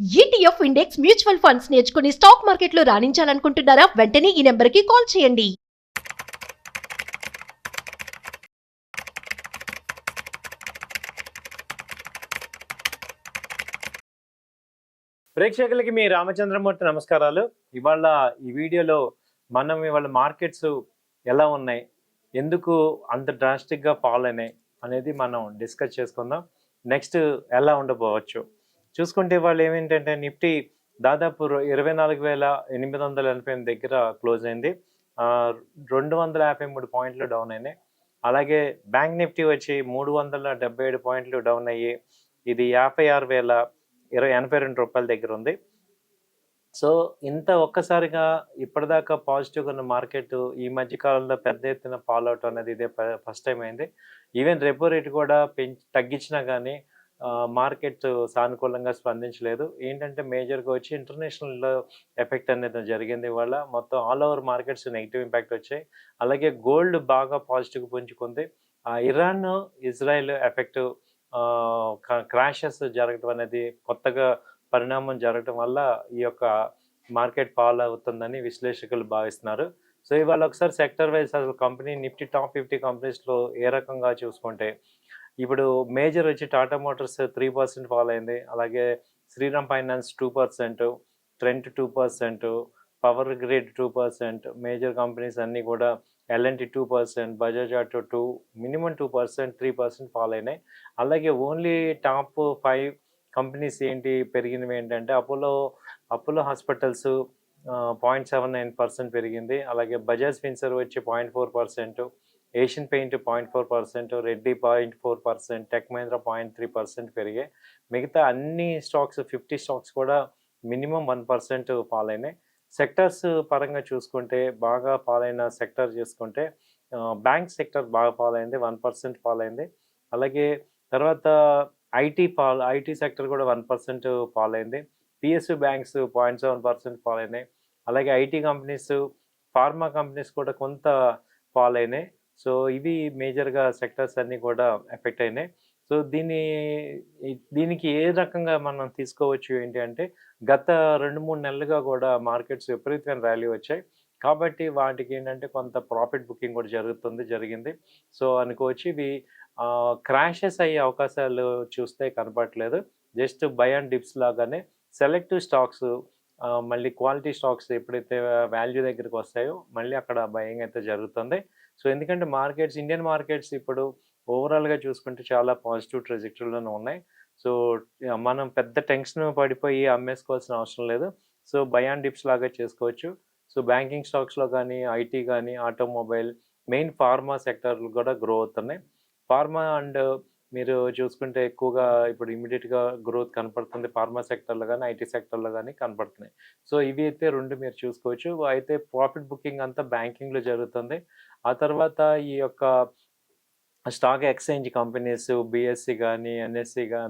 ETF index mutual funds నేర్చుకుని stock మార్కెట్లో రాణించాలనుకుంటున్నారా? వెంటనే ఈ నెంబర్కి కాల్ చేయండి. ప్రేక్షకులకి మీ రామచంద్రమూర్తి నమస్కారాలు. ఇవాళ ఈ వీడియోలో ఇవాళ మార్కెట్స్ ఎలా ఉన్నాయి, ఎందుకు అంత డ్రాస్టిక్గా ఫాల్ అయినాయి అనేది మనం డిస్కస్ చేసుకుందాం. నెక్స్ట్ ఎలా ఉండబోవచ్చు చూసుకుంటే వాళ్ళు ఏమేంటంటే నిఫ్టీ దాదాపు 24,888 దగ్గర క్లోజ్ అయింది. 253 పాయింట్లు డౌన్ అయినాయి. అలాగే బ్యాంక్ నిఫ్టీ వచ్చి 377 పాయింట్లు డౌన్ అయ్యి ఇది 56,82 రూపాయల దగ్గర ఉంది. సో ఇంత ఒక్కసారిగా ఇప్పటిదాకా పాజిటివ్గా ఉన్న మార్కెట్ ఈ మధ్య కాలంలో పెద్ద ఎత్తున ఫాలో అవటం అనేది ఇదే ఫస్ట్ టైం అయింది. ఈవెన్ రెపో రేట్ కూడా తగ్గించినా కానీ మార్కెట్ సానుకూలంగా స్పందించలేదు. ఏంటంటే మేజర్గా వచ్చి ఇంటర్నేషనల్ ఎఫెక్ట్ అనేది జరిగింది. ఇవాళ మొత్తం all over markets negative impact వచ్చాయి. అలాగే గోల్డ్ బాగా పాజిటివ్ పుంజుకుంది. ఇరాన్ ఇజ్రాయెల్ ఎఫెక్ట్ క్రాషెస్ జరగడం అనేది కొత్తగా పరిణామం జరగడం వల్ల ఈ యొక్క మార్కెట్ ఫాల్ అవుతుందని విశ్లేషకులు భావిస్తున్నారు. సో ఇవాళ ఒకసారి సెక్టర్ వైజ్ అసలు కంపెనీ నిఫ్టీ టాప్ 50 కంపెనీస్లో ఏ రకంగా చూసుకుంటే ఇప్పుడు మేజర్ వచ్చి టాటా మోటార్స్ 3% ఫాల్ అయింది. అలాగే Shriram finance 2%, Trent 2%, power grid 2%, major companies అన్నీ కూడా LNT 2%, Bajaj auto 2, minimum 2%, 3% fall అయినాయి. అలాగే ఓన్లీ టాప్ 5 కంపెనీస్ పెరిగినవి ఏంటంటే అపోలో హాస్పిటల్స్ 0.79% పెరిగింది. అలాగే బజాజ్ ఫిన్సర్వ్ వచ్చి 0.4%, Asian paint 0.4%, Reddy 0.4%, tech Mahindra 0.3% పెరిగాయి. మిగతా అన్ని స్టాక్స్ 50 స్టాక్స్ కూడా మినిమం 1% ఫాల్ అయినాయి. సెక్టర్స్ పరంగా చూసుకుంటే బాగా ఫాల్ అయిన సెక్టర్ చూసుకుంటే బ్యాంక్ సెక్టర్ బాగా ఫాల్ అయింది, 1% ఫాల్ అయింది. అలాగే తర్వాత ఐటీ సెక్టర్ కూడా 1% ఫాల్ అయింది. పిఎస్యు బ్యాంక్స్ 0.7% ఫాల్ అయినాయి. అలాగే ఐటీ కంపెనీస్, ఫార్మా కంపెనీస్ కూడా కొంత ఫాల్ అయినాయి. సో ఇవి మేజర్గా సెక్టర్స్ అన్నీ కూడా ఎఫెక్ట్ అయినాయి. సో దీనికి ఏ రకంగా మనం తీసుకోవచ్చు అంటే గత 2-3 నెలలుగా కూడా మార్కెట్స్ విపరీతమైన ర్యాలీ వచ్చాయి. కాబట్టి వాటికి ఏంటంటే కొంత ప్రాఫిట్ బుకింగ్ కూడా జరిగింది. సో అనుకోవచ్చు ఇవి క్రాషెస్ అయ్యే అవకాశాలు చూస్తే కనపడట్లేదు. జస్ట్ బై అండ్ డిప్స్ లాగానే సెలెక్టివ్ స్టాక్స్ మళ్ళీ క్వాలిటీ స్టాక్స్ ఎప్పుడైతే వాల్యూ దగ్గరికి వస్తాయో మళ్ళీ అక్కడ బయింగ్ అయితే జరుగుతుంది. సో ఎందుకంటే ఇండియన్ మార్కెట్స్ ఇప్పుడు ఓవరాల్గా చూసుకుంటే చాలా పాజిటివ్ ట్రెజెక్టరీలోనే ఉన్నాయి. సో మనం పెద్ద టెన్షన్ పడిపోయి అమ్మేసుకోవాల్సిన అవసరం లేదు. సో బై అండ్ డిప్స్ లాగా చేసుకోవచ్చు. సో బ్యాంకింగ్ స్టాక్స్లో కానీ, ఐటీ కానీ, ఆటోమొబైల్, మెయిన్ ఫార్మా సెక్టర్లు కూడా గ్రో అవుతున్నాయి. ఫార్మా అండ్ మీరు చూసుకుంటే ఎక్కువగా ఇప్పుడు ఇమీడియట్గా గ్రోత్ కనపడుతుంది. ఫార్మా సెక్టర్లో కానీ, ఐటీ సెక్టర్లో కానీ కనపడుతున్నాయి. సో ఇవి అయితే 2 మీరు చూసుకోవచ్చు. అయితే ప్రాఫిట్ బుకింగ్ అంతా బ్యాంకింగ్లో జరుగుతుంది. ఆ తర్వాత ఈ యొక్క స్టాక్ ఎక్స్చేంజ్ కంపెనీస్ బీఎస్సీ కానీ,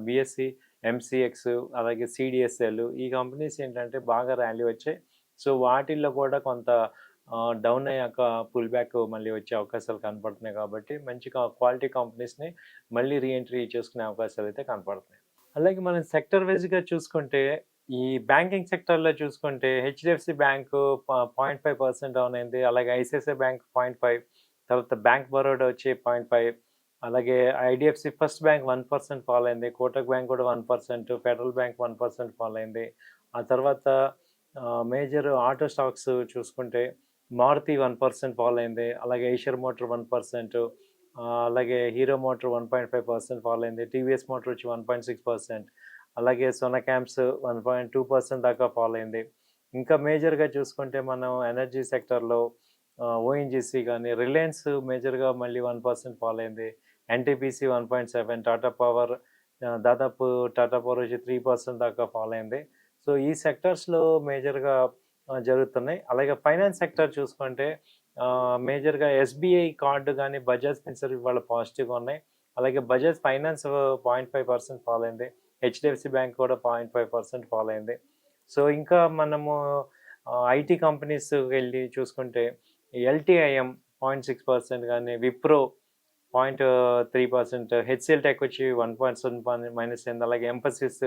బీఎస్సీ, ఎంసీఎక్స్, అలాగే సిడిఎస్ఎల్ ఈ కంపెనీస్ ఏంటంటే బాగా ర్యాలీ వచ్చాయి. సో వాటిల్లో కూడా కొంత డౌన్ అయ్యాక పుల్ బ్యాక్ మళ్ళీ వచ్చే అవకాశాలు కనపడుతున్నాయి. కాబట్టి మంచి క్వాలిటీ కంపెనీస్ని మళ్ళీ రీఎంట్రీ చేసుకునే అవకాశాలు అయితే కనపడుతున్నాయి. అలాగే మనం సెక్టర్ వైజ్గా చూసుకుంటే ఈ బ్యాంకింగ్ సెక్టర్లో చూసుకుంటే హెచ్డిఎఫ్సి బ్యాంకు 0.5% డౌన్ అయింది. అలాగే ఐసిఐసిఐ బ్యాంక్ 0.5, తర్వాత బ్యాంక్ బరోడా వచ్చి 0.5, అలాగే ఐడిఎఫ్సి ఫస్ట్ బ్యాంక్ 1% ఫాల్ అయింది. కోటక్ బ్యాంక్ కూడా 1%, ఫెడరల్ బ్యాంక్ 1% ఫాల్ అయింది. ఆ తర్వాత మేజర్ ఆటో స్టాక్స్ చూసుకుంటే మారుతి 1% ఫాల్ అయింది. అలాగే ఏషియర్ మోటార్ 1%, అలాగే హీరో మోటార్ 1.5% ఫాల్ అయింది. టీవీఎస్ మోటార్ వచ్చి 1.6%, అలాగే సోనాకామ్స్ 1.2% దాకా ఫాల్ అయింది. ఇంకా మేజర్గా చూసుకుంటే మనం ఎనర్జీ సెక్టర్లో ఓఎన్జీసీ కానీ, రిలయన్స్ మేజర్గా మళ్ళీ 1% ఫాల్ అయింది. ఎన్టీపీసీ 1.7, టాటా పవర్ వచ్చి 3% దాకా ఫాల్ అయింది. సో ఈ సెక్టర్స్లో మేజర్గా జరుగుతున్నాయి. అలాగే ఫైనాన్స్ సెక్టర్ చూసుకుంటే మేజర్గా ఎస్బీఐ కార్డు కానీ, బజాజ్ ఫిన్సర్వ్ ఇవాళ పాజిటివ్గా ఉన్నాయి. అలాగే బజాజ్ ఫైనాన్స్ 0.5% ఫాల్ అయింది. హెచ్డిఎఫ్సి బ్యాంక్ కూడా 0.5% ఫాల్ అయింది. సో ఇంకా మనము ఐటీ కంపెనీస్ వెళ్ళి చూసుకుంటే ఎల్టీఐఎం 0.6% కానీ, విప్రో 0.3%, హెచ్సిఎల్ టెక్ వచ్చి 1.7 మైనస్ అయింది. అలాగే ఎంఫసిస్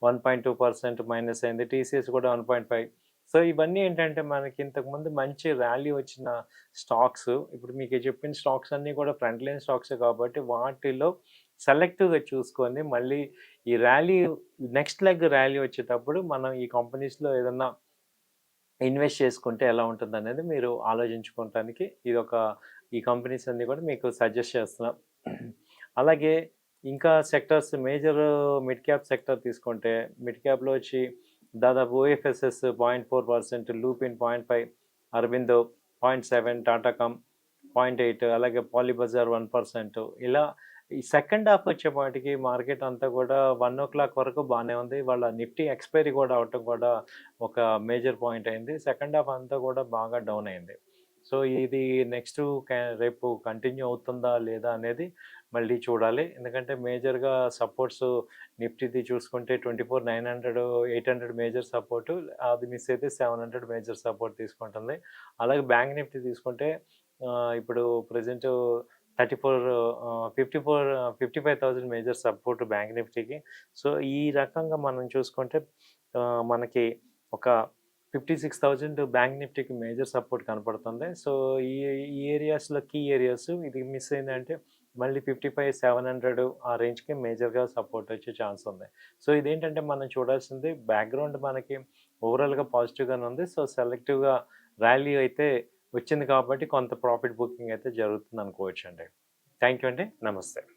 1.2% మైనస్ అయింది. టీసీఎస్ కూడా 1.5. సో ఇవన్నీ ఏంటంటే మనకి ఇంతకుముందు మంచి ర్యాలీ వచ్చిన స్టాక్స్. ఇప్పుడు మీకు చెప్పిన స్టాక్స్ అన్నీ కూడా ఫ్రంట్ లైన్ స్టాక్సే కాబట్టి వాటిలో సెలెక్టివ్‌గా చూసుకొని మళ్ళీ ఈ ర్యాలీ నెక్స్ట్ లెగ్ ర్యాలీ వచ్చేటప్పుడు మనం ఈ కంపెనీస్‌లో ఏదన్నా ఇన్వెస్ట్ చేసుకుంటే ఎలా ఉంటుందనేది మీరు ఆలోచించుకోవటానికి ఈ కంపెనీస్ అన్నీ కూడా మీకు సజెస్ట్ చేస్తున్నాం. అలాగే ఇంకా sectors major mid cap sector తీసుకుంటే మిడ్ క్యాప్‌లో వచ్చి దాదాపు ఓఎఫ్ఎస్ఎస్ 0.4%, లూపిన్ 0.5, అరబిందో 0.7, టాటాకామ్ 0.8, అలాగే పాలీబజార్ 1%. ఇలా ఈ సెకండ్ హాఫ్ వచ్చేపాటికి మార్కెట్ అంతా కూడా 1:00 వరకు బాగానే ఉంది. వాళ్ళ నిఫ్టీ ఎక్స్‌పైరీ కూడా అవ్వటం కూడా ఒక మేజర్ పాయింట్ అయింది. సెకండ్ హాఫ్ అంతా కూడా బాగా డౌన్ అయింది. సో ఇది నెక్స్ట్ రేపు కంటిన్యూ అవుతుందా లేదా అనేది మళ్ళీ చూడాలి. ఎందుకంటే మేజర్‌గా సపోర్ట్స్ నిఫ్టీది చూసుకుంటే 24,900, 800 మేజర్ సపోర్టు. అది మిస్ అయితే 700 మేజర్ సపోర్ట్ తీసుకుంటుంది. అలాగే బ్యాంక్ నిఫ్టీ తీసుకుంటే ఇప్పుడు ప్రెజెంట్ 55,000 మేజర్ సపోర్ట్ బ్యాంక్ నిఫ్టీకి. సో ఈ రకంగా మనం చూసుకుంటే మనకి ఒక 56,000 బ్యాంక్ నిఫ్టీకి మేజర్ సపోర్ట్ కనపడుతుంది. సో ఈ ఈ ఏరియాస్‌లో కీ ఏరియాస్ ఇది మిస్ అయిందంటే మళ్ళీ 55,700 ఆ రేంజ్‌కి మేజర్‌గా సపోర్ట్ వచ్చే ఛాన్స్ ఉంది. సో ఇదేంటంటే మనం చూడాల్సింది బ్యాక్‌గ్రౌండ్ మనకి ఓవరాల్‌గా పాజిటివ్‌గానే ఉంది. సో సెలెక్టివ్‌గా ర్యాలీ అయితే వచ్చింది కాబట్టి కొంత ప్రాఫిట్ బుకింగ్ అయితే జరుగుతుంది అనుకోవచ్చండి. థ్యాంక్ యూ అండి. నమస్తే.